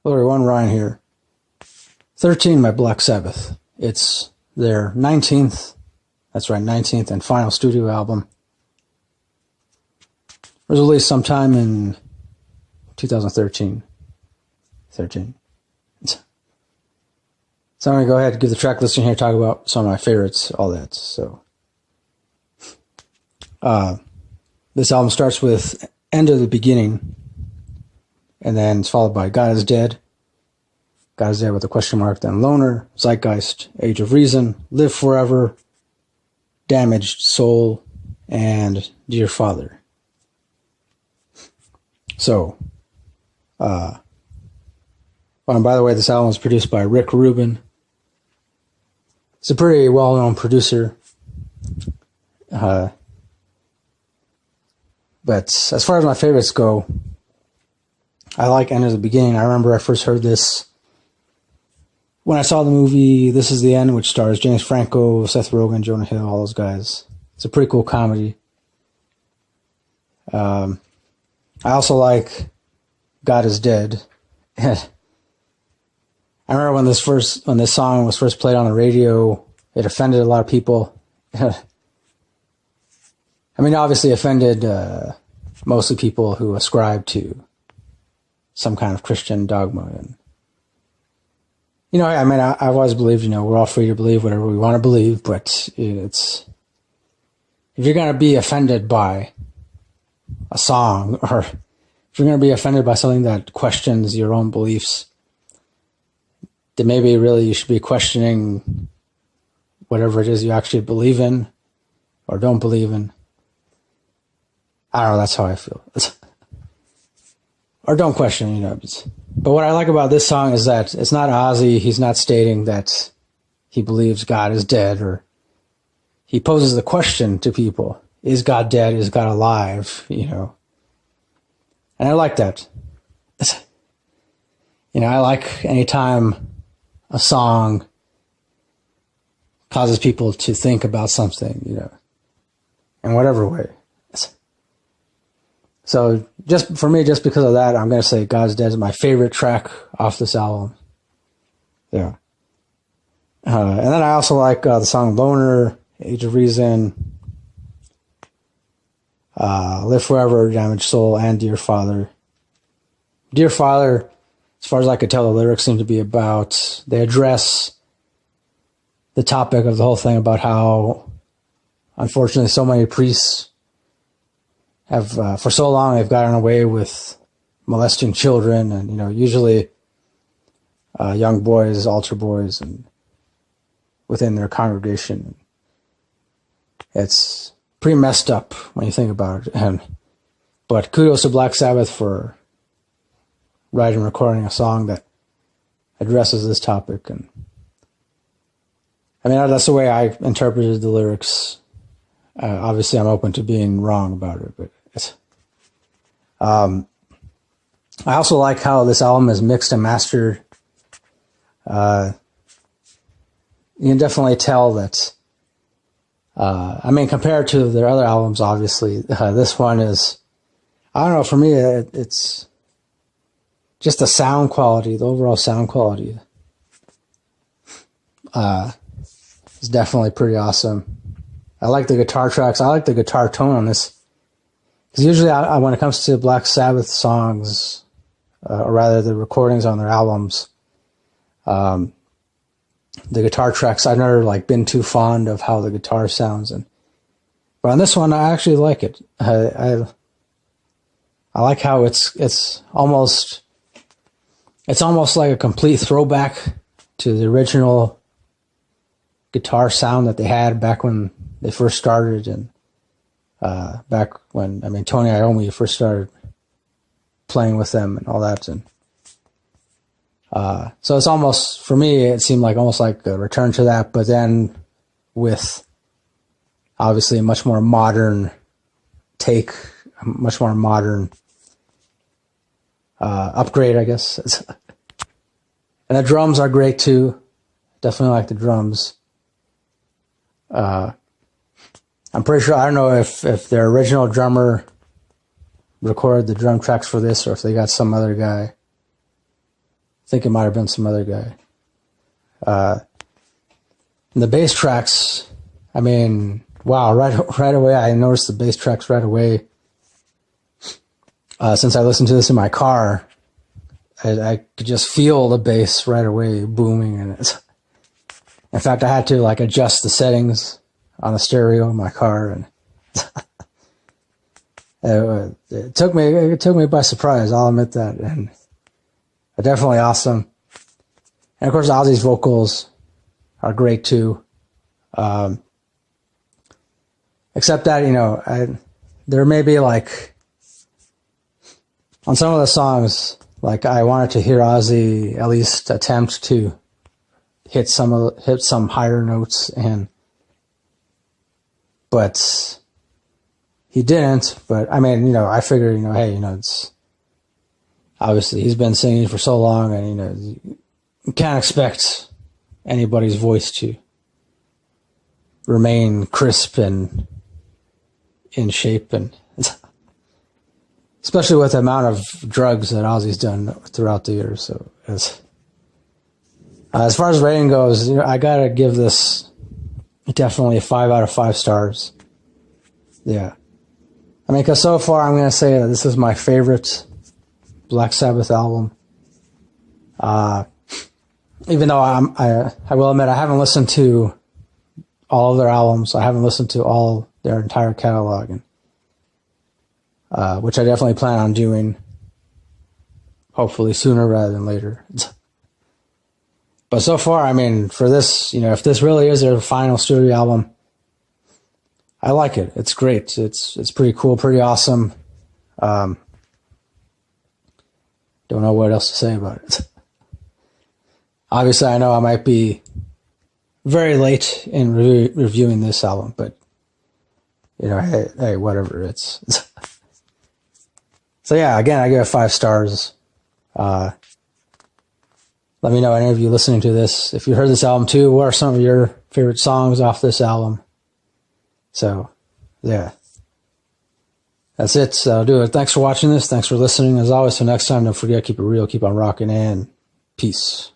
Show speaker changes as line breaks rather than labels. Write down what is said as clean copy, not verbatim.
Hello everyone, Ryan here. 13 by Black Sabbath. It's their 19th, that's right, 19th and final studio album. It was released sometime in 2013. So I'm going to go ahead and give the track listing here, talk about some of my favorites, all that. So, this album starts with End of the Beginning, and then it's followed by God is Dead. God is Dead with a question mark, then Loner, Zeitgeist, Age of Reason, Live Forever, Damaged Soul, and Dear Father. So, and by the way, this album was produced by Rick Rubin. He's a pretty well-known producer. But as far as my favorites go, I like End of the Beginning. I remember I first heard this when I saw the movie This Is the End, which stars James Franco, Seth Rogen, Jonah Hill, all those guys. It's a pretty cool comedy. I also like God is Dead. I remember when this song was first played on the radio, it offended a lot of people. I mean, obviously offended mostly people who ascribe to some kind of Christian dogma. And, I mean, I've always believed, we're all free to believe whatever we want to believe, but it's, if you're going to be offended by a song, or if you're going to be offended by something that questions your own beliefs, then maybe really you should be questioning whatever it is you actually believe in or don't believe in. I don't know, that's how I feel. Or don't question, But what I like about this song is that it's not Ozzy. He's not stating that he believes God is dead, or he poses the question to people, is God dead? Is God alive? And I like that. I like anytime a song causes people to think about something, in whatever way. So just for me, just because of that, I'm going to say God's Dead is my favorite track off this album. Yeah. And then I also like the song Loner, Age of Reason, Live Forever, Damaged Soul, and Dear Father. Dear Father, as far as I could tell, the lyrics seem to be about, they address the topic of the whole thing about how, unfortunately, so many priests have, for so long, they've gotten away with molesting children, and, usually young boys, altar boys, and within their congregation. It's pretty messed up when you think about it. But kudos to Black Sabbath for writing and recording a song that addresses this topic. And I mean, that's the way I interpreted the lyrics. Obviously, I'm open to being wrong about it, but I also like how this album is mixed and mastered. You can definitely tell that, compared to their other albums, obviously, this one is, I don't know, for me, it's just the sound quality, the overall sound quality is definitely pretty awesome. I like the guitar tracks. I like the guitar tone on this. Because usually when it comes to Black Sabbath songs, or rather the recordings on their albums, the guitar tracks, I've never been too fond of how the guitar sounds. But on this one, I actually like it. I like how it's almost like a complete throwback to the original guitar sound that they had back when they first started, and back when, Tony Iommi first started playing with them and all that. And so it's almost, for me, it seemed almost like a return to that, but then with obviously a much more modern take, a much more modern upgrade, I guess. And the drums are great too. Definitely like the drums. I'm pretty sure, I don't know if their original drummer recorded the drum tracks for this, or if they got some other guy think it might have been some other guy. And the bass tracks, I mean, wow, right away, I noticed the bass tracks right away. Since I listened to this in my car, I could just feel the bass right away booming. And in fact, I had to like adjust the settings on the stereo in my car, and it took me by surprise. I'll admit that, and definitely awesome. And of course, Ozzy's vocals are great too. Except that, you know, there may be like on some of the songs, like I wanted to hear Ozzy at least attempt to hit some higher notes, but he didn't. But I mean, you know, I figured, you know, hey, you know, it's obviously he's been singing for so long, and you know, you can't expect anybody's voice to remain crisp and in shape, and especially with the amount of drugs that Ozzy's done throughout the years. So as far as rating goes, you know, I gotta give this definitely a 5 out of 5 stars. Yeah. I mean, because so far I'm gonna say that this is my favorite Black Sabbath album. Even though I will admit I haven't listened to all of their albums. I haven't listened to all their entire catalog, and which I definitely plan on doing, hopefully sooner rather than later. But so far, I mean, for this, you know, if this really is their final studio album, I like it. It's great. It's pretty cool, pretty awesome. Don't know what else to say about it. Obviously, I know I might be very late in reviewing this album, but you know, hey, whatever. It's so yeah. Again, I give it 5 stars. Let me know, any of you listening to this, if you heard this album too. What are some of your favorite songs off this album? So yeah, that's it. So I'll do it. Thanks for watching this. Thanks for listening. As always, till next time, don't forget, keep it real, keep on rocking, and peace.